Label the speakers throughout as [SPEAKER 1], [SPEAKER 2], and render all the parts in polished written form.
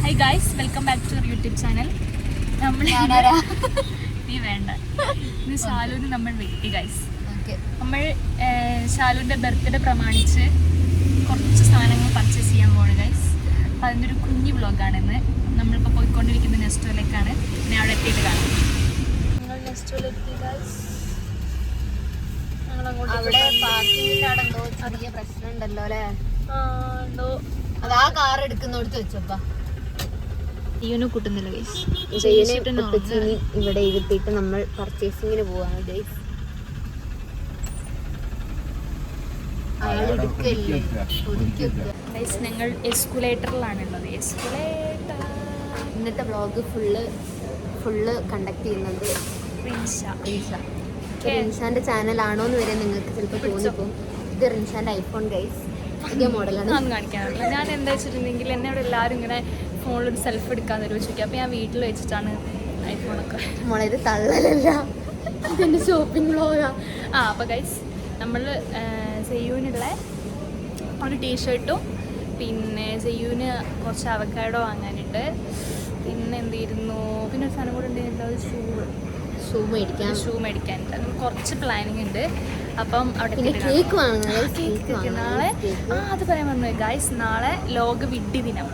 [SPEAKER 1] High guys, welcome back to YouTube channel. നമ്മൾ നീ വേണ്ട ഇന്ന് ശാലുവിന് നമ്മൾ വെട്ടി ഗായ്സ്. നമ്മൾ ശാലുവിൻ്റെ ബർത്ത്ഡേ പ്രമാണിച്ച് കുറച്ച് സാധനങ്ങൾ പർച്ചേസ് ചെയ്യാൻ പോവാണ് ഗായ്സ്. അപ്പോൾ അതിൻ്റെ ഒരു കുഞ്ഞു വ്ളോഗാണിന്ന്. നമ്മളിപ്പോൾ പോയിക്കൊണ്ടിരിക്കുന്ന നെസ്റ്റോയിലേക്കാണ്. പിന്നെ അവിടെ എത്തിയിട്ട് കാണാം. ഞങ്ങൾ നെസ്റ്റോയിലെത്തി ഗായ്സ്.
[SPEAKER 2] അവിടെ പാർക്കിങ്ങിന്റെ അവിടെ എന്തോ ചെറിയ പ്രശ്നം ഉണ്ടല്ലോ അല്ലേ?
[SPEAKER 1] ഉണ്ടോ?
[SPEAKER 2] അതാ കാർ എടുക്കുന്നോടത്ത് വെച്ചപ്പാ
[SPEAKER 1] ഈവനും കൂട്ടുന്നില്ല ഗൈസ്.
[SPEAKER 2] ഇവിടെ ഇരുത്തിയിട്ട് നമ്മൾ പർച്ചേസിങ്ങിന് പോവാണ് ഗൈസ്.
[SPEAKER 1] ഞങ്ങൾ എസ്കുലേറ്ററിലാണുള്ളത്.
[SPEAKER 2] ഇന്നത്തെ വ്ളോഗ് ഫുള്ള് കണ്ടക്ട് ചെയ്യുന്നത് റിൻഷാന്റെ ചാനലാണോന്ന് വരെ നിങ്ങൾക്ക് ചിലപ്പോൾ തോന്നിപ്പോകും. ഇത് റിൻഷാന്റെ ഐഫോൺ ഗൈസ്, പുതിയ മോഡലാണ്.
[SPEAKER 1] ഒന്നും കാണിക്കാറില്ല. ഞാൻ എന്താ വെച്ചിട്ടുണ്ടെങ്കിൽ എന്നോട് എല്ലാവരും ഇങ്ങനെ ഫോണിലൊരു സെൽഫ് എടുക്കാൻ തരുമോ ചോദിക്കുക. അപ്പോൾ ഞാൻ വീട്ടിൽ വെച്ചിട്ടാണ് ഐഫോണൊക്കെ.
[SPEAKER 2] മോളെ ഇത് തള്ളലല്ല, ഇതെൻ്റെ ഷോപ്പിംഗ് വ്ളോഗാ.
[SPEAKER 1] അപ്പോൾ ഗൈസ് നമ്മൾ സെയ്യൂനുള്ള ഒരു ടീഷർട്ടും പിന്നെ സെയ്യൂന് കുറച്ച് അവക്കാഡോ വാങ്ങാനുണ്ട്. പിന്നെ എന്തിരുന്നു, പിന്നെ ഒരു സാധനം കൂടെ ഉണ്ടായിരുന്നു, ഷൂ മേടിക്കാനുണ്ട്. അങ്ങനെ കുറച്ച് പ്ലാനിങ് ഉണ്ട്. അപ്പം അവിടെ
[SPEAKER 2] കേക്ക്
[SPEAKER 1] നാളെ അത് പറയാൻ പറഞ്ഞു ഗൈസ്. നാളെ ലോക വിഡ്ഢി ദിനം,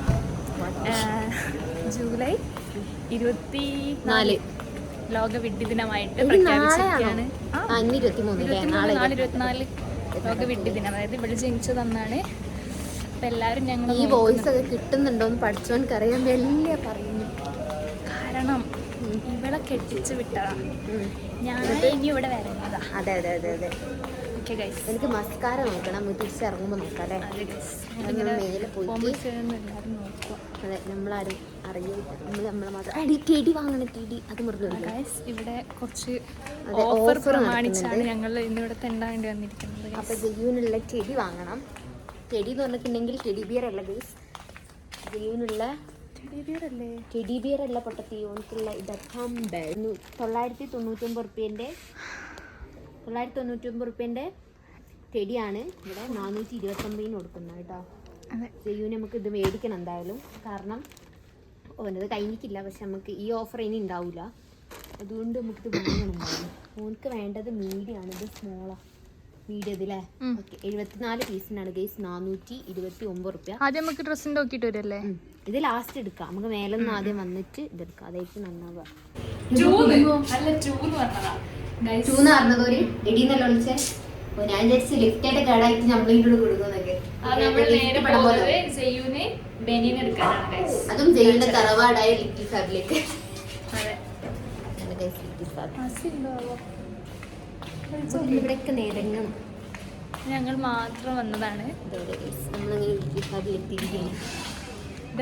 [SPEAKER 1] ജൂലൈ 24 ലോക വിഡ്ഢി ദിനമായിട്ട് പ്രഖ്യാപിച്ചിരിക്കുകയാണ്. 24 ലോക വിഡ്ഢി ദിനം. അതായത് ഇവിടെ ജനിച്ചതെന്നാണ്. അപ്പം എല്ലാവരും ഞങ്ങൾ
[SPEAKER 2] ഈ വോയിസ് ഒക്കെ കിട്ടുന്നുണ്ടോന്ന് പഠിച്ചോൻക്കറിയാൻ വലിയ പറയുന്നു.
[SPEAKER 1] കാരണം ഇവളെ കെട്ടിച്ച് വിട്ടതാ, ഞാൻ ഇനി ഇവിടെ വരുന്നതാ.
[SPEAKER 2] അതെ അതെ അതെ അതെ.
[SPEAKER 1] ഓക്കെ ഗൈസ്,
[SPEAKER 2] എനിക്ക് മസ്കാര നോക്കണം, തിരിച്ചിറങ്ങുമ്പോൾ നോക്കാം അല്ലേ? മേലെ പോയിട്ട് അതെ, നമ്മളാരും അറിയില്ല, നമ്മളെ മാത്രം ടെഡി വാങ്ങണം. ടെഡി അത് മറന്നു
[SPEAKER 1] ഗൈസ്. ഇവിടെ കുറച്ച് ഓഫർ പ്രമാണിച്ചാണ് ഞങ്ങൾ ഇന്നിവിടെ തെണ്ടാണ്ടി വന്നിരിക്കുന്നത്.
[SPEAKER 2] അപ്പോൾ ജയ്യൂനുള്ള ടെഡി വാങ്ങണം. ടെഡി എന്ന് പറഞ്ഞിട്ടുണ്ടെങ്കിൽ ടെഡി ബിയർ അല്ല ഗൈസ്, ജയ്യൂനുള്ള ടെഡി ബിയർ അല്ല പൊട്ടത്തി. ഓനിക്കുള്ള ഇതൊക്കെ 999 റുപ്യേൻ്റെ ടെഡിയാണ് ഇവിടെ 429 കൊടുക്കുന്നത് കേട്ടോ. ജയ്യൂന് നമുക്ക് ഇത് മേടിക്കണം എന്തായാലും, കാരണം ഓനത് കഴിഞ്ഞിട്ടില്ല. പക്ഷെ നമുക്ക് ഈ ഓഫർ ഇനി ഉണ്ടാവില്ല, അതുകൊണ്ട് നമുക്കിത് വാങ്ങണം എന്തായാലും. ഓനക്ക് വേണ്ടത് മീഡിയാണ്, ഇത് സ്മോളാണ്. മീഡിയത്തില്ലേ? ഓക്കെ, 74 പീസിനാണ് ഗൈസ് 429 റുപ്യ.
[SPEAKER 1] ആദ്യം നമുക്ക് ഡ്രസ്സിൻ്റെ നോക്കിയിട്ട് വരല്ലേ?
[SPEAKER 2] ഇത് ലാസ്റ്റ് എടുക്കാം, നമുക്ക് മേലൊന്ന് ആദ്യം വന്നിട്ട് ഇതെടുക്കാം, അതായിട്ട് നന്നാവുക. പറഞ്ഞത് ഒരു എടീന്നല്ല വിളിച്ചേ. ഞാൻ വിചാരിച്ച് ലിഫ്റ്റായിട്ട് കേടായിട്ട് നമ്മളിൻ്റെ കൊടുക്കുന്നതൊക്കെ. അതും ജയ്യൂന്റെ തറവാടായ ലിറ്റിൽ ഫാബിലേക്ക്. ഇവിടെയൊക്കെ നേരങ്ങും
[SPEAKER 1] ഞങ്ങൾ മാത്രം വന്നതാണ്.
[SPEAKER 2] നമ്മളിങ്ങനെ ലിറ്റിൽ ഫാബിൽ എത്തിയിരിക്കുകയാണ്.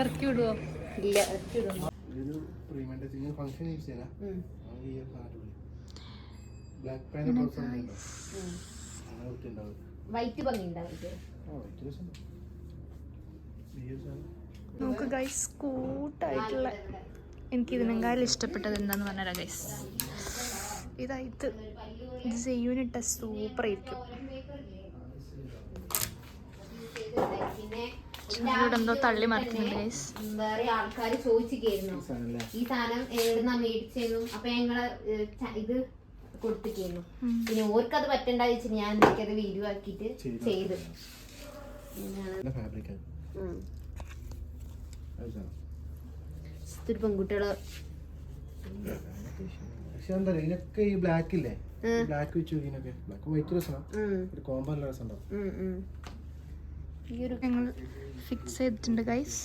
[SPEAKER 1] ഇറക്കി വിടുവോ?
[SPEAKER 2] ഇല്ല, ഇറക്കി വിടുമോ? വൈറ്റ് ഭംഗി
[SPEAKER 1] നമുക്ക് ഗൈസ് കൂട്ടായിട്ടുള്ള എനിക്ക് ഇതിനെക്കാളും ഇഷ്ടപ്പെട്ടത് എന്താന്ന് പറഞ്ഞാൽ ഗൈസ്, ഇത് സെയ്യൂനിട്ട സൂപ്പർ ആയിരിക്കും. എന്തോ തള്ളി മറിക്കുന്നുണ്ട് ഗൈസ്.
[SPEAKER 2] വേറെ ആൾക്കാർ ചോദിച്ചിരിക്കുന്നു ഈ സാധനം എവിടുന്നാ മേടിച്ചെന്നും. അപ്പൊ ഞങ്ങള് ഇത് കൊടുത്തിരിക്കുന്നു. പിന്നെ ഓർക്കത് പറ്റണ്ട വെച്ചിട്ട് ഞാൻ എനിക്കത് വീഡിയോ ആക്കിട്ട് ചെയ്ത്. പെൺകുട്ടികളെ
[SPEAKER 3] ഇതിനൊക്കെ ഈ ബ്ലാക്ക് ഇല്ലേ, ബ്ലാക്ക് വെച്ച് ഇതിനൊക്കെ ബ്ലാക്ക് വൈറ്റ് രസം, ഒരു കോമ്പോ നല്ല രസം ഉണ്ടാവും.
[SPEAKER 1] ഞങ്ങൾ ഫിക്സ് ചെയ്തിട്ടുണ്ട് ഗൈസ്.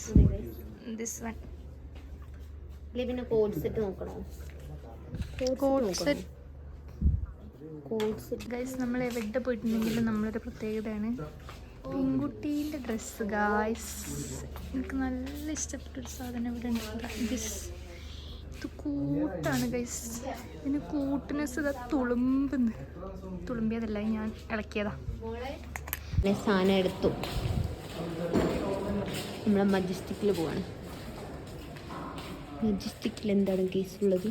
[SPEAKER 1] This one.
[SPEAKER 2] പിന്നെ കോഡ് സെറ്റ് നോക്കണോ?
[SPEAKER 1] കോഡ് സെറ്റ് ഗൈസ്, നമ്മൾ എവിടെ പോയിട്ടുണ്ടെങ്കിലും നമ്മളൊരു പ്രത്യേകതയാണ് പെൺകുട്ടീൻ്റെ ഡ്രസ്സ് ഗൈസ്. എനിക്ക് നല്ല ഇഷ്ടപ്പെട്ടൊരു സാധനം ഇവിടെ ഉണ്ട്. ഇത് കൂട്ടാണ് ഗൈസ്. ഇതിന് കൂട്ടിനെസ് ഇതാ തുളുമ്പിയതല്ല, ഞാൻ ഇളക്കിയതാ.
[SPEAKER 2] സാധനം എടുത്തു, നമ്മളെ മജസ്റ്റിക്കിൽ പോവാണ്. മജസ്റ്റിക്കിൽ എന്താണ് കേസ് ഉള്ളത്?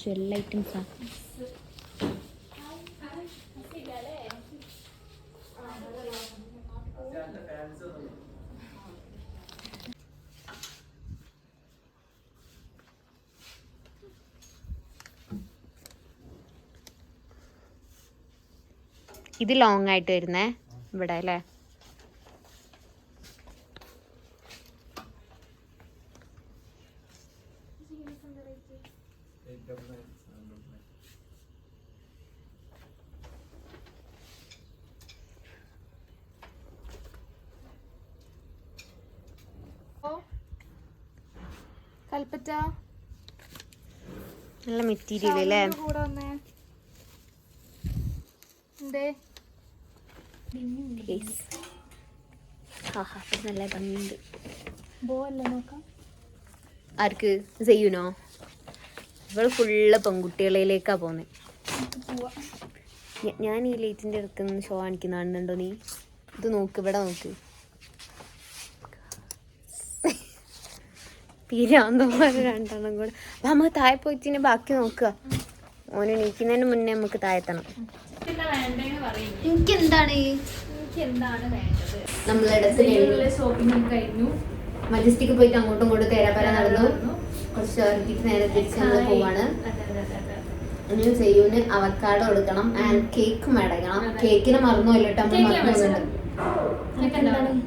[SPEAKER 2] ജെൽ ഐറ്റംസാണ്. ഇത് ലോങ് ആയിട്ട് വരുന്നേ ഇവിടെ അല്ലേ.
[SPEAKER 1] കൽപ്പറ്റ
[SPEAKER 2] നല്ല മെറ്റീരിയൽ അല്ലേ.
[SPEAKER 1] കൂടെ വന്നേ എന്തേ
[SPEAKER 2] നല്ല ഭംഗിയുണ്ട്.
[SPEAKER 1] ബോ അല്ലേ നോക്കാം.
[SPEAKER 2] ആർക്ക് ചെയ്യുനോ? ഇവള് ഫുള്ള് പെൺകുട്ടികളിലേക്കാ പോന്നെ. ഞാൻ ഈ ലൈറ്റിന്റെ അടുത്ത് നിന്ന് ഷോ കാണിക്കുന്ന കാണുന്നുണ്ടോ നീ? ഇത് നോക്ക്, ഇവിടെ നോക്ക്. പിരാന്തോമാര് രണ്ടെണ്ണം കൂടെ. നമ്മ താഴെ പോയിട്ടിന് ബാക്കി നോക്കുക. ഓന് എണീക്കുന്നതിന് മുന്നേ നമുക്ക് താഴെത്തണം. എനിക്ക് എന്താണ് നമ്മളിടത്ത്
[SPEAKER 1] ഷോപ്പിംഗ് കഴിഞ്ഞു.
[SPEAKER 2] മജസ്റ്റിക്ക് പോയിട്ട് അങ്ങോട്ടും ഇങ്ങോട്ടും തേരാപ്പര നടന്നു. കുറച്ച് ഇറക്കിട്ട് നേരെ തിരിച്ച് നമ്മൾ പോവാണ്. ഇനി ചെയ്യൂന് അവക്കാടോ കൊടുക്കണം ആൻഡ് കേക്ക് മേടിക്കണം. കേക്കിനെ മറന്നുപോയില്ലോട്ടോ, നമ്മൾ മറന്നു.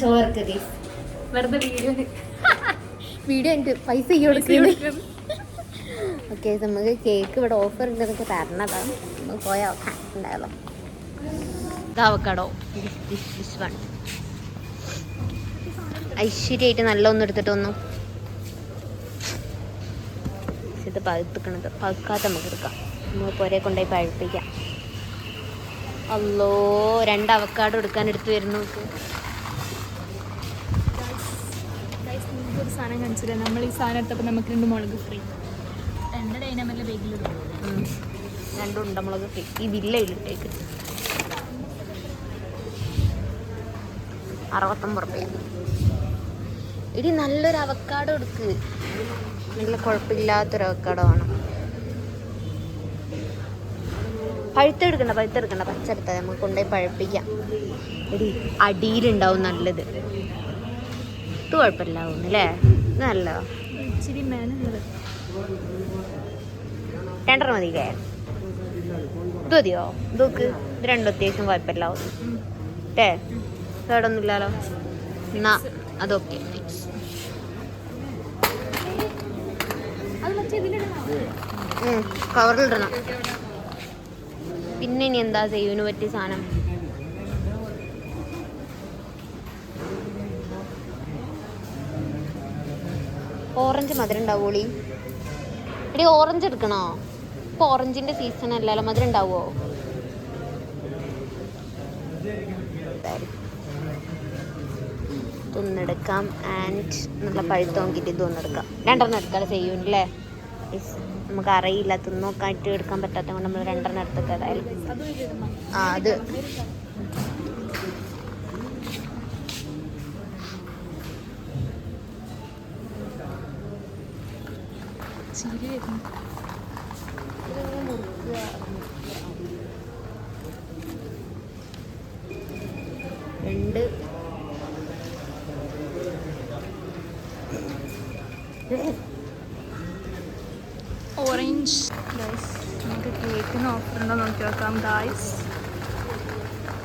[SPEAKER 2] ഷോ ഇറക്കി
[SPEAKER 1] വെറുതെ
[SPEAKER 2] വീഡിയോ എനിക്ക് പൈസ കൊടുക്കുന്നു. ഓക്കെ, നമുക്ക് കേക്ക് ഇവിടെ ഓഫർ ഉണ്ടെന്നൊക്കെ തരണതാണ്. നമുക്ക് പോയാൽ നോക്കാം ഉണ്ടായാലോ. അവക്കാടോ ഐശ്വര്യമായിട്ട് നല്ല ഒന്നും എടുത്തിട്ടൊന്നു. ഇത് പഴുത്തിക്കണത് പഴുക്കാത്ത നമുക്ക് എടുക്കാം. നമുക്ക് പുരയെ കൊണ്ടുപോയി പഴുപ്പിക്കാം. അല്ലോ 2 അവക്കാടോ എടുക്കാൻ എടുത്തു വരുന്നു.
[SPEAKER 1] ഒരു സാധനം കാണിച്ചില്ല. നമ്മൾ ഈ സാധനം എടുത്തപ്പോൾ നമുക്ക് 2 മുളക് ഫ്രീ. എൻ്റെ ഡൈനാമല്ല ബേഗിലിടും
[SPEAKER 2] 2 ഉണ്ടമുളക് ഫ്രീ. ഈ ബില്ല ഇട്ടേക്ക് 69 രൂപ. ഇടി നല്ലൊരു അവക്കാടോ എടുക്ക്. നല്ല കുഴപ്പമില്ലാത്തൊരു അവക്കാടോ വേണം. പഴുത്തെടുക്കണ്ട പച്ചെടുത്താൽ നമുക്ക് കൊണ്ടുപോയി പഴുപ്പിക്കാം. എടി അടിയിലുണ്ടാവും നല്ലത്. ഇത് കുഴപ്പമില്ലാവും അല്ലേ? നല്ലതാ.
[SPEAKER 1] ഇച്ചിരി മേനുള്ളത്
[SPEAKER 2] 2 മതിയില്ലേ? ഇത് മതിയോ? ഇതൊക്കെ ഇത് 2 അത്യാവശ്യം കുഴപ്പമില്ലാവും അല്ലേ? കേടൊന്നുമില്ലല്ലോ. എന്നാ അതൊക്കെ കവറിലിടണം. പിന്നെ ഇനി എന്താ ചെയ്യുവിന് പറ്റിയ സാധനം? ഓറഞ്ച് മധുരം ഉണ്ടാവോളി? എടി ഓറഞ്ച് എടുക്കണോ? ഇപ്പൊ ഓറഞ്ചിന്റെ സീസൺ അല്ലല്ലോ, മധുരം ഉണ്ടാവോ? ഇതൊന്നെടുക്കാം. ആൻഡ് നല്ല പഴുത്ത് നോക്കിയിട്ട് ഇതൊന്നെടുക്കാം. 2 എടുക്കാം ചെയ്യൂല്ലേ? നമുക്ക് അറിയില്ല, തിന്നോക്കായിട്ട് എടുക്കാൻ പറ്റാത്ത കൊണ്ട് നമ്മൾ 2 എടുത്തൊക്കെ ഏതായാലും. അത്
[SPEAKER 1] ഓറഞ്ച് ഗൈസ്. നമുക്ക് കേക്കിന് ഓഫർ ഉണ്ടോ നോക്കി നോക്കാം ഗൈസ്.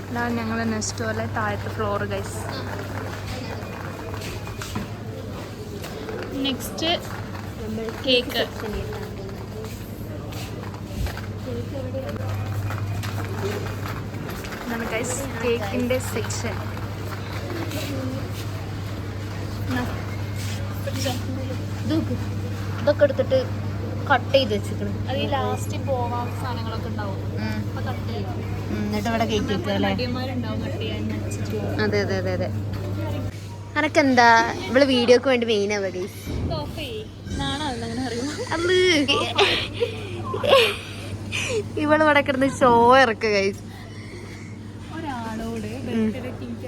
[SPEAKER 1] ഇതാണ് ഞങ്ങൾ നെസ്റ്റോലെ താഴത്തെ ഫ്ലോർ ഗൈസ്. Next cake. ഇതാണ് ഗൈസ് കേക്കിൻ്റെ സെക്ഷൻ.
[SPEAKER 2] ഇതൊക്കെ എടുത്തിട്ട് കട്ട് ചെയ്ത് വെച്ചിരിക്കണം.
[SPEAKER 1] അത് ഈ ലാസ്റ്റ് പോവാൻ സാധനങ്ങളൊക്കെ ഉണ്ടാവും.
[SPEAKER 2] എന്നിട്ട് ഇവിടെ കയറ്റി വെക്കുക അല്ലേ?
[SPEAKER 1] അടിയന്മാരുണ്ടാവും കട്ട് ചെയ്യാൻ.
[SPEAKER 2] അതെ അതെ അതെ അതെ. അനക്കെന്താ ഇവള് വീഡിയോക്ക് വേണ്ടി മെയിൻ ആവുക ഗൈസ്. ഇവള് ഇവിടെ കിടന്ന് ഷോ ഇറക്കുക ഗൈസ്.
[SPEAKER 1] ഒരാളോട്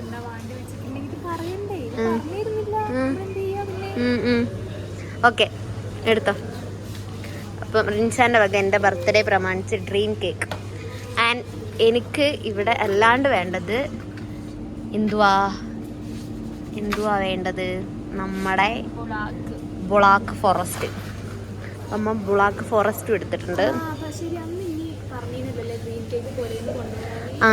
[SPEAKER 1] എന്താ വാണ്ടി വെച്ചിട്ടുണ്ടെങ്കിൽ പറയണ്ടേ?
[SPEAKER 2] ഓക്കെ എടുത്തോ. അപ്പം റിൻസാൻ്റെ വക എൻ്റെ ബർത്ത്ഡേ പ്രമാണിച്ച് ഡ്രീം കേക്ക്. ആൻഡ് എനിക്ക് ഇവിടെ അല്ലാണ്ട് വേണ്ടത് എന്തുവാ വേണ്ടത്? നമ്മുടെ ബുളാക്ക് ഫോറസ്റ്റ്. അമ്മ ബുളാക്ക് ഫോറസ്റ്റും എടുത്തിട്ടുണ്ട്.
[SPEAKER 1] കേക്ക് പോലെ കൊണ്ടുപോകാൻ
[SPEAKER 2] ആ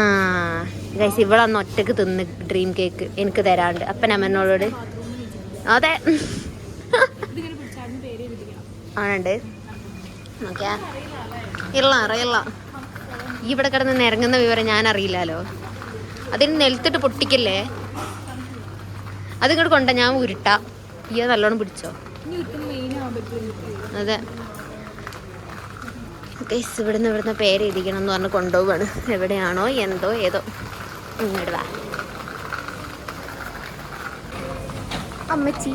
[SPEAKER 2] ഗൈസ് ഇവളന്ന് ഒറ്റക്ക് തിന്ന് ഡ്രീം കേക്ക് എനിക്ക് തരാണ്ട് അപ്പൻ അമ്മനോട്. അതെ
[SPEAKER 1] ഇതിങ്ങനെ പിടിച്ചാടുന്ന പേര് എഴുതിക്കണം.
[SPEAKER 2] ആണുണ്ട് ഓക്കെ. ഇല്ല അറിയില്ല. ഈ ഇവിടെ കിടന്ന് നിരങ്ങുന്ന വിവരം ഞാൻ അറിയില്ലല്ലോ. അതിന് നിലത്തിട്ട് പൊട്ടിക്കല്ലേ. അതിങ്ങോട്ട് കൊണ്ട ഞാൻ ഉരുട്ടാ. ഈ നല്ലോണം പിടിച്ചോ. അതെ ഗൈസ് ഇവിടുന്ന് പേര് എഴുതിക്കണം എന്ന് പറഞ്ഞ് കൊണ്ടുപോവാണ്. എവിടെയാണോ എന്തോ ഏതോ. ഇങ്ങോട്ട് വാ അമ്മച്ചി.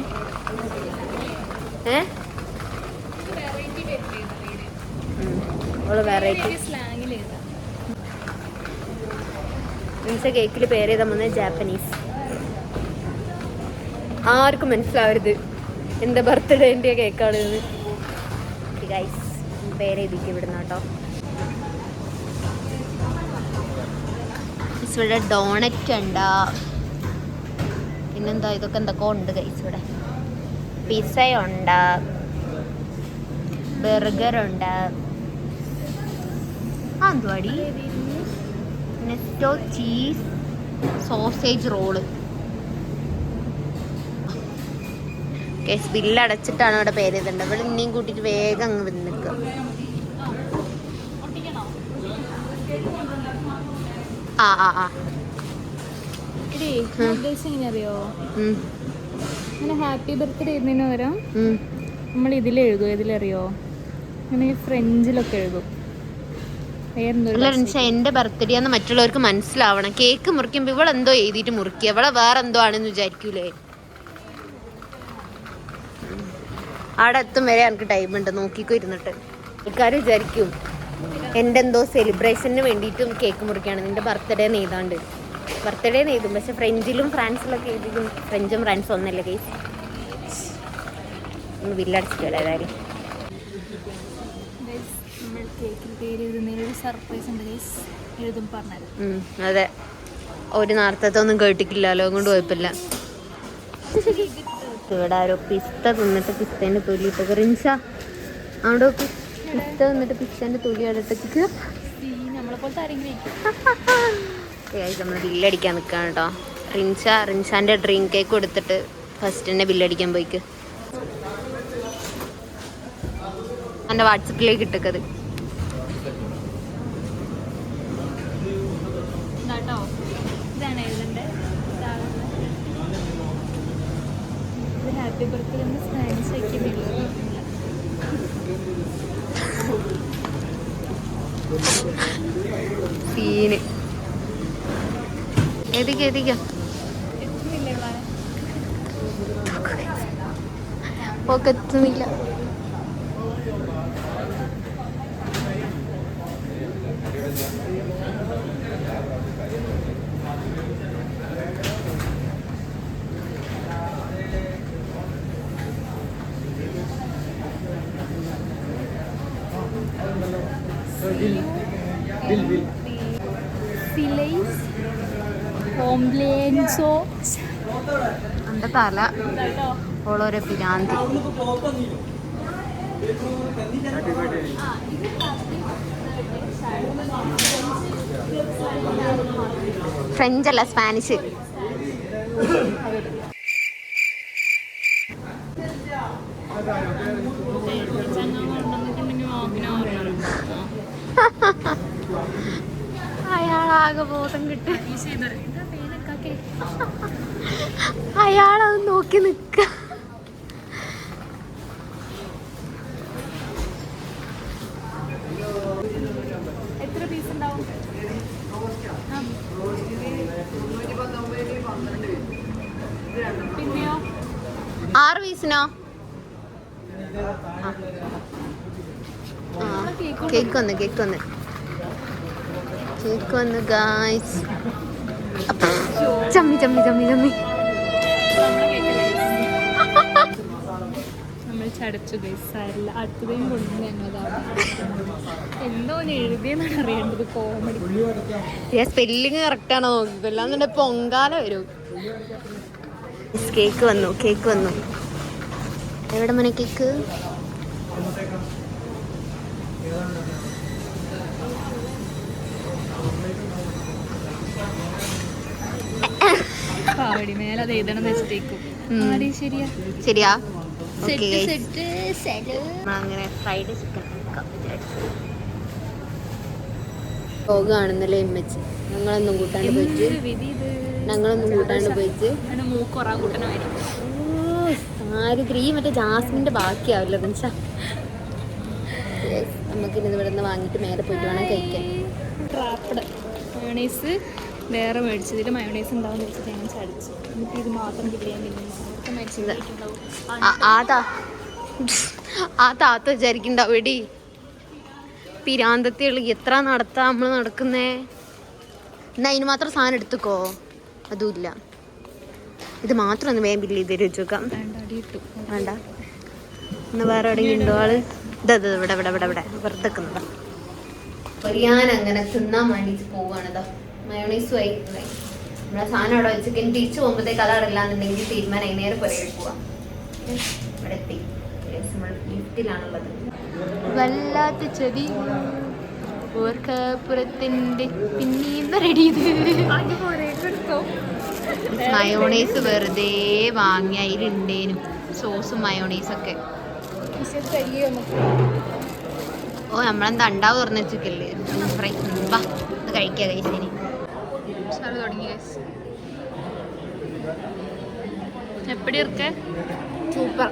[SPEAKER 2] വെറൈറ്റി കേക്കിൽ പേര് ചെയ്താൽ വന്നത് ജാപ്പനീസ്. ആർക്കും മനസ്സിലാവരുത് എൻ്റെ ബർത്ത്ഡേൻ്റെ കേക്കാണ് ഇത്. ഗൈസ് പേര് എഴുതിക്ക് ഇവിടുന്ന് കേട്ടോ. ഇവിടെ ഡോണറ്റ് ഉണ്ട്. പിന്നെന്താ ഇതൊക്കെ എന്തൊക്കെ ഉണ്ട് ഗൈസ് ഇവിടെ. പിസ്സയുണ്ട്, ബർഗറുണ്ട്, എന്തുവാടി നെസ്റ്റോ ചീസ് സോസേജ് റോള്. കേസ് ബില്ലടച്ചിട്ടാണ് ഇവിടെ പേര് ചെയ്തിട്ടുണ്ട്. ഇവിടെ ഇനിയും കൂട്ടിയിട്ട് വേഗം അങ്ങ് വന്ന് നിൽക്കുക.
[SPEAKER 1] എങ്ങനെയറിയോ, അങ്ങനെ ഹാപ്പി ബർത്ത്ഡേ ചെയ്യുന്നതിന് പകരം നമ്മൾ ഇതിലെഴുതും. ഇതിലറിയോ ഇങ്ങനെ ഫ്രഞ്ചിലൊക്കെ എഴുതും.
[SPEAKER 2] എന്റെ ബർത്ത്ഡേ ആന്ന് മറ്റുള്ളവർക്ക് മനസ്സിലാവണം. കേക്ക് മുറിക്കുമ്പോ ഇവളെന്തോ എഴുതിയിട്ട് മുറിക്കുക. ഇവളെ വേറെ എന്തോ ആണെന്ന് വിചാരിക്കൂലേ. അവിടെ എത്തും വരെ എനിക്ക് ടൈം ഉണ്ട്. നോക്കിക്കോ ഇരുന്നിട്ട്. ആൾക്കാർ വിചാരിക്കും എൻ്റെ എന്തോ സെലിബ്രേഷന് വേണ്ടിയിട്ടും കേക്ക് മുറിക്കുകയാണ്. നിന്റെ ബർത്ത്ഡേ നെയ്താണ്ട്. ബർത്ത്ഡേ നെയ്തും പക്ഷെ ഫ്രഞ്ചിലും ഫ്രാൻസിലൊക്കെ എഴുതിയും. ഫ്രഞ്ചും ഫ്രാൻസും ഒന്നല്ലേ കേസ്. ഒന്ന് ബില്ലടിച്ചിട്ടല്ലേ ഏതായാലും. അതെ ഒരു നേരത്തെ ഒന്നും കേട്ടിട്ടില്ലല്ലോ. കൊണ്ട് കുഴപ്പമില്ല. ഇവിടെ ആരോ പിസ്ത തിന്നിട്ട് പിസ്തേൻ്റെ തൊലി ഇട്ടൊക്കെ റിൻഷ അവിടെ പിസ്ത തിന്നിട്ട് പിസ്തേൻ്റെ തൊലി അടുത്തേക്ക് നമ്മൾ ബില്ലടിക്കാൻ നിൽക്കുകയാണ് കേട്ടോ. റിൻഷാൻ്റെ ഡ്രീം കേക്ക് കൊടുത്തിട്ട് ഫസ്റ്റ് തന്നെ ബില്ലടിക്കാൻ പോയിക്ക്. എൻ്റെ വാട്സപ്പിലേക്ക് ഇട്ടേക്കത്.
[SPEAKER 1] ഹാപ്പി ബർത്ത്ഡേ സ്നാക്സ് ആക്കിയിട്ടില്ല.
[SPEAKER 2] സീന് എത്തിക്കാം എത്തുന്നില്ല. എൻ്റെ തല ഓളോരോ പിരാന്തി. ഫ്രഞ്ച് അല്ല സ്പാനിഷ്. അയാളാകെ ബോധം കിട്ടും. അയാളത് നോക്കി നിക്ക.
[SPEAKER 1] എത്ര പീസ് ഉണ്ടാവും? പിന്നെയോ
[SPEAKER 2] 6 പീസിനോ? കേക്ക് വന്ന് ഗായ്സ്. ചമ്മി
[SPEAKER 1] നമ്മൾ ചടച്ചു ഗൈസാരില്ല. അടുത്തതേയും കൊണ്ട് ഞങ്ങളതാണ് എന്തോ എഴുതിയെന്നാണ് അറിയേണ്ടത്. കോമഡി.
[SPEAKER 2] സ്പെല്ലിങ് കറക്റ്റാണോ നോക്കിക്കോ, അല്ലാന്നുണ്ടെ പൊങ്കാല വരും. കേക്ക് വന്നു. എവിടെ മോനെ കേക്ക്?
[SPEAKER 1] പാവടി മേലെ അത് എഴുതണം വെച്ചിട്ടേക്കും ആടി ശരിയാ
[SPEAKER 2] ശരിയാ
[SPEAKER 1] സെറ്റ്
[SPEAKER 2] അങ്ങനെ ഫ്രൈഡ് ചിക്കൻ പോകുകയാണെന്നല്ലേ എമ്മച്ച് ഞങ്ങളൊന്നും കൂട്ടാണ്ട് പോയിട്ട് ആര് മറ്റേ ജാസ്മിന്റെ ബാക്കിയാവില്ല റിൻഷ. നമുക്കിനി ഇവിടെ നിന്ന് വാങ്ങിയിട്ട് മേലെ പോയിട്ട് വേണം കഴിക്കാൻ.
[SPEAKER 1] മയോണൈസ് വേറെ മേടിച്ചതിൽ മയോണൈസ് ഉണ്ടാവും വെച്ചിട്ട് ഞാൻ ചടിച്ചു. എന്നിട്ട് ഇത് മാത്രം ബിരിയാണി
[SPEAKER 2] ആ താത്ത വിചാരിക്കണ്ടാവും എടി പിരാന്തത്തിയുള്ള എത്ര നടത്താ നമ്മള് നടക്കുന്നേ. എന്നാ അതിന് മാത്രം സാധനം എടുത്തുക്കോ. അതുമില്ല, ഇത് മാത്രം ഒന്ന് വേഗം ബില്ല് ചെയ്ത് വെച്ചേക്കാം. വേണ്ട എന്നാ വേറെ എവിടെയെങ്കിലും ഉണ്ടോ ആള്? ഇവിടെ ഇവിടെ ഇവിടെ ഇവിടെ വെറുതെ നിൽക്കുന്നതാ. ഞാൻ അങ്ങനെ തിന്നാൻ വേണ്ടിട്ട് പോവാണിതാ. മയോണൈസുമായി നമ്മളെ സാധനം അവിടെ വെച്ച് തിരിച്ചു പോകുമ്പോഴത്തേക്ക് അതറിയില്ലാന്നുണ്ടെങ്കിൽ തീരുമാനം നേരെ പുറകെ പോവാം. ഇവിടെ എത്തി നമ്മൾ ലിഫ്റ്റിലാണുള്ളത്. വല്ലാത്ത ചെടി ഓർക്കപ്പുറത്തിൻ്റെ പിന്നീന്ന് റെഡി ചെയ്ത് മയോണൈസ് വെറുതെ വാങ്ങി അതിലുണ്ടേനും സോസും മയോണൈസൊക്കെ. ഓ നമ്മളെന്താ ഉണ്ടാവ് തുറന്നു വെച്ചിക്കല്ലേ ഫ്രൈ. വാ ഇത് കഴിക്കാം കഴിച്ചേന്.
[SPEAKER 1] എപ്പടി ഇருக்கு?
[SPEAKER 2] സൂപ്പർ.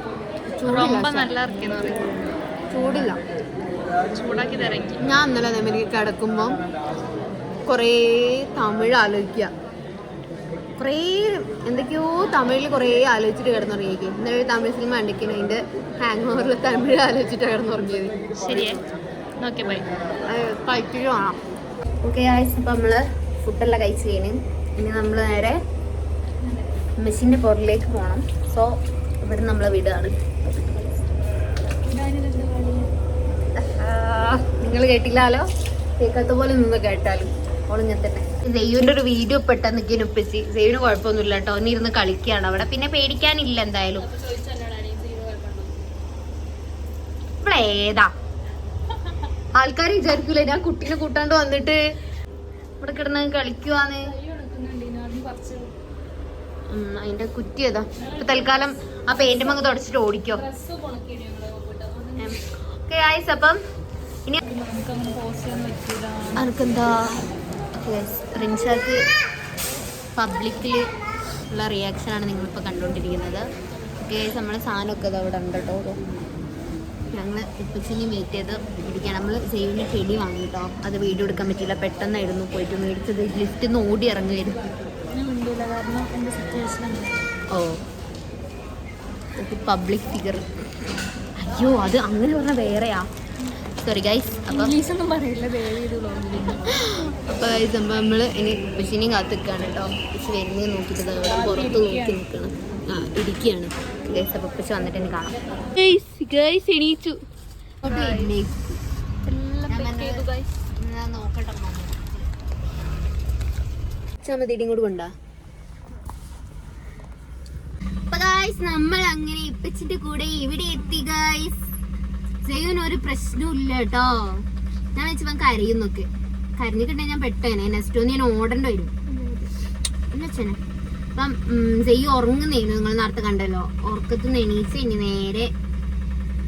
[SPEAKER 1] ரொம்ப நல்லா இருக்குன்னு പറയും.
[SPEAKER 2] ചൂടില്ല,
[SPEAKER 1] ചൂടാക്കി തരാം.
[SPEAKER 2] ഞാൻ ഇന്നലെ നമുക്ക് കിടക്കുമ്പം കുറേ തമിഴ് ആലോചിക്കുക. കുറേ എന്തൊക്കെയോ തമിഴിൽ കുറേ ആലോചിച്ചിട്ട് കിടന്നുറങ്ങിയേക്ക്. ഇന്നലെ തമിഴ് സിനിമ കണ്ടിരിക്കുന്നു, അതിൻ്റെ ഹാങ് ഓവറിൽ തമിഴ് ആലോചിച്ചിട്ട് കിടന്നുറങ്ങിയത്.
[SPEAKER 1] ശരിയേ, ഓക്കെ ബൈ.
[SPEAKER 2] കഴിക്കുക വേണം. ഓക്കെ ആയിസ്, അപ്പം നമ്മൾ ഫുഡെല്ലാം കഴിച്ച് കഴിഞ്ഞ് ഇനി നമ്മൾ നേരെ മെഷീൻ്റെ പുറകിലേക്ക് പോകണം. സോ ഇവിടെ നമ്മൾ വിടുകയാണ്. നിങ്ങൾ കേട്ടില്ലാലോ, കേൾക്കാത്ത പോലെ നിന്ന് കേട്ടാലും ഓളിങ്ങനെ തന്നെ. സെയ്യുവിൻ്റെ ഒരു വീഡിയോ പെട്ടെന്ന് നിൽക്കാൻ ഒപ്പിച്ച്. സെയ്യുവിന് കുഴപ്പമൊന്നുമില്ല കേട്ടോ, ഒന്നി ഇരുന്ന് കളിക്കുകയാണ് അവിടെ. പിന്നെ പേടിക്കാനില്ല എന്തായാലും. ഇവിടെ ഏതാ ആൾക്കാർ വിചാരിക്കൂലേ ഞാൻ കുട്ടീനെ കൂട്ടാണ്ട് വന്നിട്ട് ഇവിടെ കിടന്ന് കളിക്കുവാന്ന്. അതിന്റെ കുറ്റി ഏതാ? ഇപ്പൊ തൽക്കാലം ആ പെയിന്റ് മങ്ങ് തുടച്ചിട്ട് ഓടിക്കോ. ഓക്കെ ആയിസ്, അപ്പം ഇനി ആർക്കെന്താ റിൻഷാക്ക് പബ്ലിക്കിൽ ഉള്ള റിയാക്ഷനാണ് നിങ്ങളിപ്പോൾ കണ്ടുകൊണ്ടിരിക്കുന്നത്. ഓക്കെ ആയിസ്, നമ്മളെ സാധനമൊക്കെ അത് അവിടെ ഉണ്ട് കേട്ടോ. ഞങ്ങൾ ഉപ്പച്ചിനെ മീറ്റ് ചെയ്ത് ഇരിക്കുകയാണ്. നമ്മൾ സെയ്വിന് ചെടി വാങ്ങി കേട്ടോ. അത് വീഡിയോ എടുക്കാൻ പറ്റില്ല, പെട്ടെന്നായിരുന്നു പോയിട്ട് മേടിച്ചത്. ലിഫ്റ്റിൽ നിന്ന് ഓടി ഇറങ്ങുമായിരുന്നു. ഓ പബ്ലിക് ഫിഗർ. അയ്യോ അത് അങ്ങനെ പറഞ്ഞാൽ വേറെയാ. Sorry guys. അപ്പോൾ ഗൈസ് നമ്മൾ ഇനി ഉപ്പച്ചിനെയും കാത്ത് നിൽക്കുകയാണ് കേട്ടോ. ഉപ്പച്ചി വരുന്നേ നോക്കിയിട്ട് പുറത്ത് നോക്കി നിൽക്കണം. ഇരിക്കുകയാണ് ഗൈസ്. അപ്പോൾ ഉപ്പച്ചി വന്നിട്ട് എനിക്ക് കാണാം. ഗൈസ് എണീച്ചു നോക്കട്ടെ. ചമ്മതിയും കൂടെ കൊണ്ടാ. അപ്പൊ ഗൈസ് നമ്മൾ അങ്ങനെ ഇപ്പച്ചിന്റെ കൂടെ ഇവിടെ എത്തി ഗൈസ്. സെയ്യുന് ഒരു പ്രശ്നവും ഇല്ല കേട്ടോ. ഞാൻ വെച്ചപ്പോ കരയുന്നൊക്കെ. കരഞ്ഞിട്ടുണ്ടെങ്കിൽ ഞാൻ പെട്ടേനെ. നെക്സ്റ്റ് ഞാൻ ഓടേണ്ടി വരും എന്നുവെച്ചനെ. അപ്പം സെയ്യു ഉറങ്ങുന്നേനു, നിങ്ങൾ നേരത്തെ കണ്ടല്ലോ. ഉറക്കത്തുനിന്ന് എണീച്ച് ഇനി നേരെ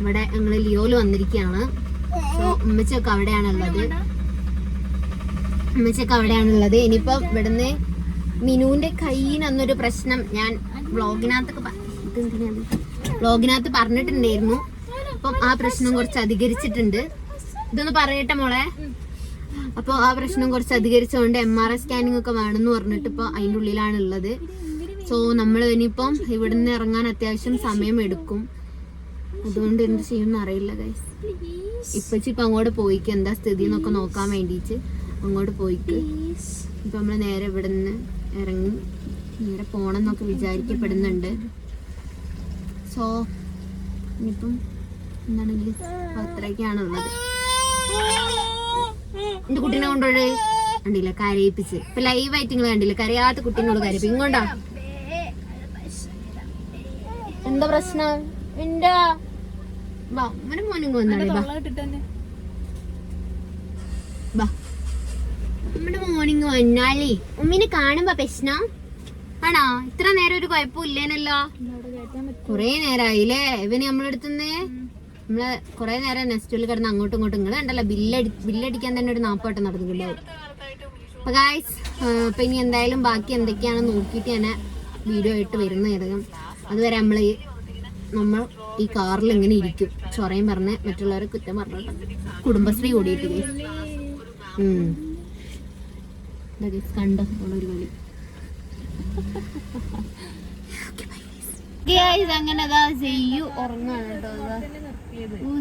[SPEAKER 2] ഇവിടെ ഞങ്ങള് ലിയോയില് വന്നിരിക്കുകയാണ്. സോ ഉമ്മച്ചൊക്കെ അവിടെയാണുള്ളത്. ഇനിയിപ്പം ഇവിടുന്ന് മിനുവിന്റെ കയ്യിന് അന്നൊരു പ്രശ്നം ഞാൻ വ്ളോഗിനകത്ത് പറഞ്ഞിട്ടുണ്ടായിരുന്നു. അപ്പം ആ പ്രശ്നം കുറച്ച് അധികരിച്ചിട്ടുണ്ട്. ഇതൊന്ന് പറയട്ടെ മോളെ. അപ്പോൾ ആ പ്രശ്നം കുറച്ച് അധികരിച്ചുകൊണ്ട് MRI സ്കാനിങ് ഒക്കെ വേണമെന്ന് പറഞ്ഞിട്ട് ഇപ്പോൾ അതിൻ്റെ ഉള്ളിലാണ് ഉള്ളത്. സോ നമ്മൾ ഇനിയിപ്പം ഇവിടുന്ന് ഇറങ്ങാൻ അത്യാവശ്യം സമയം എടുക്കും. അതുകൊണ്ട് എന്ത് ചെയ്യുമെന്ന് അറിയില്ല ഗൈസ്. ഇപ്പച്ചി ഇപ്പം അങ്ങോട്ട് പോയിക്ക് എന്താ സ്ഥിതി എന്നൊക്കെ നോക്കാൻ വേണ്ടിയിട്ട് അങ്ങോട്ട് പോയിക്ക്. ഇപ്പം നമ്മൾ നേരെ ഇവിടെ നിന്ന് ഇറങ്ങി നേരെ പോകണം എന്നൊക്കെ വിചാരിക്കപ്പെടുന്നുണ്ട്. സോ ഇനിയിപ്പം എന്താണെങ്കിൽ അത്രയൊക്കെയാണുള്ളത്. എന്റെ കുട്ടീനെ കൊണ്ടുപോയി കണ്ടില്ല കരയിപ്പിച്ച്. ഇപ്പൊ ലൈവായിട്ട് നിങ്ങൾ കണ്ടില്ല, കരയാത്ത കുട്ടീനോട് കരയിപ്പ്. ഇങ്ങോട്ടാ എന്താ പ്രശ്നം? എന്താ മോനിങ് വന്നാളി. നമ്മുടെ മോർണിംഗ് വന്നാളി. ഉമ്മിനെ കാണുമ്പോ പ്രശ്നം ആണോ? ഇത്ര നേരം ഒരു കുഴപ്പമില്ലേനല്ലോ. കൊറേ നേരായില്ലേ ഇവന് നമ്മളെടുത്തുനിന്ന്. നമ്മള് കൊറേ നേരം നെസ്റ്റിൽ കിടന്ന് അങ്ങോട്ടും ഇങ്ങോട്ടും. നിങ്ങൾ കണ്ടല്ലോ ബില്ലടിക്കാൻ തന്നെ ഒരു 40 വട്ടം നടന്നിട്ടുണ്ടാവും. അപ്പൊ ഗായ്സ്, അപ്പൊ ഇനി എന്തായാലും ബാക്കി എന്തൊക്കെയാണെന്ന് നോക്കിയിട്ട് ഞാൻ വീഡിയോ ആയിട്ട് വരുന്നതായിരിക്കും. അതുവരെ നമ്മൾ ഈ കാറിൽ ഇങ്ങനെ ഇരിക്കും, ചൊറയും പറഞ്ഞ് മറ്റുള്ളവരെ കുറ്റം പറഞ്ഞിട്ട് കുടുംബശ്രീ കൂടിയിട്ട് കണ്ടോ ഒരു കളി. അങ്ങനെ അതാ ചെയ്യൂ ഉറങ്ങാണ് കേട്ടോ.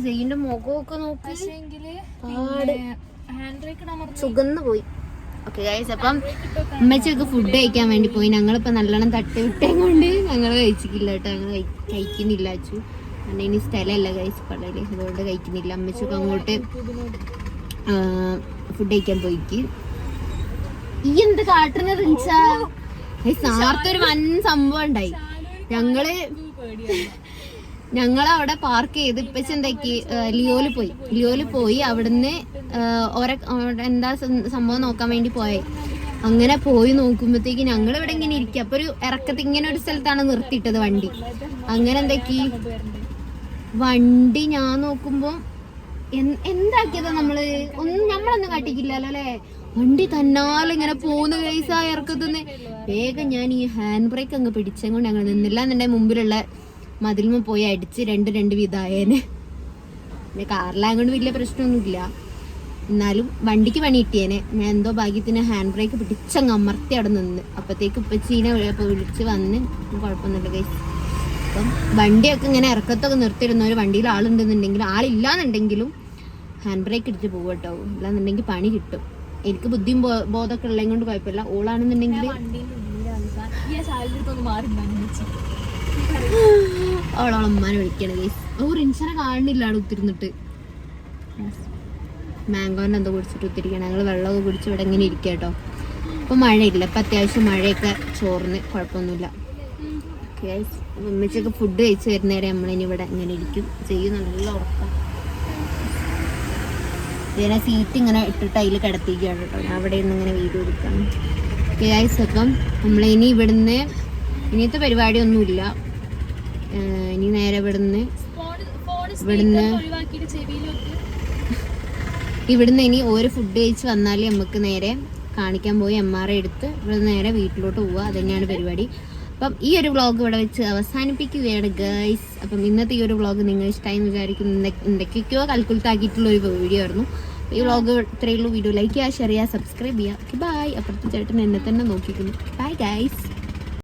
[SPEAKER 2] ചെയ്യിന്റെ മുഖമൊക്കെ നോക്കി സുഗന്ന് പോയി. ഓക്കെ ഗൈസ്, അപ്പം ഉമ്മച്ചൊക്കെ ഫുഡ് കഴിക്കാൻ വേണ്ടി പോയി. ഞങ്ങളിപ്പോൾ നല്ലോണം തട്ടി വിട്ടേം കൊണ്ട് ഞങ്ങൾ കഴിച്ചിട്ടില്ല കേട്ടോ. ഞങ്ങൾ കഴിക്കുന്നില്ല അച്ചു. കാരണം ഇനി സ്ഥലമല്ല ഗൈസ് പള്ളയിൽ, അതുകൊണ്ട് കഴിക്കുന്നില്ല. അമ്മച്ചൊക്കെ അങ്ങോട്ട് ഫുഡ് കഴിക്കാൻ പോയിക്ക്. ഈ എന്ത് കാട്ടുന്നത് നേരത്തെ ഒരു വൻ സംഭവം ഉണ്ടായി. ഞങ്ങളവിടെ പാർക്ക് ചെയ്ത് ഇപ്പച്ച എന്താക്കി ലിയോല് പോയി അവിടുന്ന് എന്താ സംഭവം നോക്കാൻ വേണ്ടി പോയെ. അങ്ങനെ പോയി നോക്കുമ്പോഴത്തേക്ക് ഞങ്ങൾ ഇവിടെ ഇങ്ങനെ ഇരിക്കുക. അപ്പൊ ഒരു ഇറക്കത്ത് ഇങ്ങനെ ഒരു സ്ഥലത്താണ് നിർത്തിയിട്ടത് വണ്ടി. അങ്ങനെ എന്താക്കി വണ്ടി ഞാൻ നോക്കുമ്പോ എന്താക്കിയതാ നമ്മളൊന്നും കാട്ടിക്കില്ലല്ലോ അല്ലെ. വണ്ടി തന്നാലും ഇങ്ങനെ പോകുന്ന കേസാ ഇറക്കത്തുനിന്ന്. വേഗം ഞാൻ ഈ ഹാൻഡ് ബ്രേക്ക് അങ്ങ് പിടിച്ചുകൊണ്ട് ഞങ്ങൾ നിന്നില്ല എന്നുണ്ടെങ്കിൽ മുമ്പിലുള്ള മതിലുമ പോയി അടിച്ച് രണ്ട് വിധായേനെ. പിന്നെ കാറിലായതുകൊണ്ട് വലിയ പ്രശ്നമൊന്നുമില്ല, എന്നാലും വണ്ടിക്ക് പണി കിട്ടിയേനെ. ഞാൻ എന്തോ ഭാഗ്യത്തിന് ഹാൻഡ് ബ്രേക്ക് പിടിച്ചങ്ങ് അമർത്തി അവിടെ നിന്ന്. അപ്പത്തേക്ക് ഉപ്പച്ചീനെ വിളിച്ച് വന്ന് കുഴപ്പമൊന്നുമില്ല ഗൈസ്. അപ്പം വണ്ടിയൊക്കെ ഇങ്ങനെ ഇറക്കത്തൊക്കെ നിർത്തിയിടുന്ന ഒരു വണ്ടിയിൽ ആളുണ്ടെന്നുണ്ടെങ്കിലും ആളില്ലാന്നുണ്ടെങ്കിലും ഹാൻഡ് ബ്രേക്ക് ഇടിച്ച് പോകും കേട്ടോ. ഇല്ലാന്നുണ്ടെങ്കിൽ പണി കിട്ടും. എനിക്ക് ബുദ്ധിയും ബോധമൊക്കെ ഉള്ളതും കൊണ്ട് കുഴപ്പമില്ല. ഓളാണെന്നുണ്ടെങ്കിൽ അവളമ്മനെ വിളിക്കണം ഗൈസ്. റിൻഷനെ കാണുന്നില്ല അവിടെ ഒത്തിരുന്നിട്ട്. മാംഗോൻ്റെ എന്തോ കുടിച്ചിട്ട് ഒത്തിരിക്കണം. ഞങ്ങൾ വെള്ളമൊക്കെ കുടിച്ച് ഇവിടെ ഇങ്ങനെ ഇരിക്കുക കേട്ടോ. ഇപ്പം മഴയില്ല, ഇപ്പം അത്യാവശ്യം മഴയൊക്കെ ചോർന്ന് കുഴപ്പമൊന്നുമില്ല. ഗൈസ്, ഉമ്മച്ചൊക്കെ ഫുഡ് കഴിച്ച് വരുന്നേരെ നമ്മളിനി ഇവിടെ ഇങ്ങനെ ഇരിക്കും ചെയ്യും. നല്ല ഉറക്കം. ഇതിനെ സീറ്റ് ഇങ്ങനെ ഇട്ടിട്ട് അതിൽ കിടത്തിക്കുകയാണ് കേട്ടോ. ഞാൻ അവിടെ നിന്ന് ഇങ്ങനെ വീഡിയോ എടുക്കാം. ഗൈസ്, അപ്പം നമ്മളിനി ഇവിടുന്ന് ഇനിയത്തെ പരിപാടിയൊന്നുമില്ല. ഇനി നേരെ ഇവിടുന്ന് ഇനി ഓരോ ഫുഡ് കഴിച്ച് വന്നാൽ നമുക്ക് നേരെ കാണിക്കാൻ പോയി MRI എടുത്ത് ഇവിടെ നേരെ വീട്ടിലോട്ട് പോവുക. അതുതന്നെയാണ് പരിപാടി. അപ്പം ഈ ഒരു വ്ളോഗ് ഇവിടെ വെച്ച് അവസാനിപ്പിക്കുകയാണ് ഗൈസ്. അപ്പം ഇന്നത്തെ ഈ ഒരു വ്ളോഗ് നിങ്ങൾ ഇഷ്ടമായി എന്ന് വിചാരിക്കുന്നു. എന്തൊക്കെയോ കൽക്കുലത്താക്കിയിട്ടുള്ള ഒരു വീഡിയോ ആയിരുന്നു. ഈ വ്ളോഗ് ഇത്രയേ ഉള്ളൂ. വീഡിയോ ലൈക്ക് ചെയ്യുക, ഷെയർ ചെയ്യുക, സബ്സ്ക്രൈബ് ചെയ്യുക. ബൈ. അപ്പുറത്തെ ചേട്ടൻ എന്നെ തന്നെ നോക്കിക്കുന്നു. Bye guys.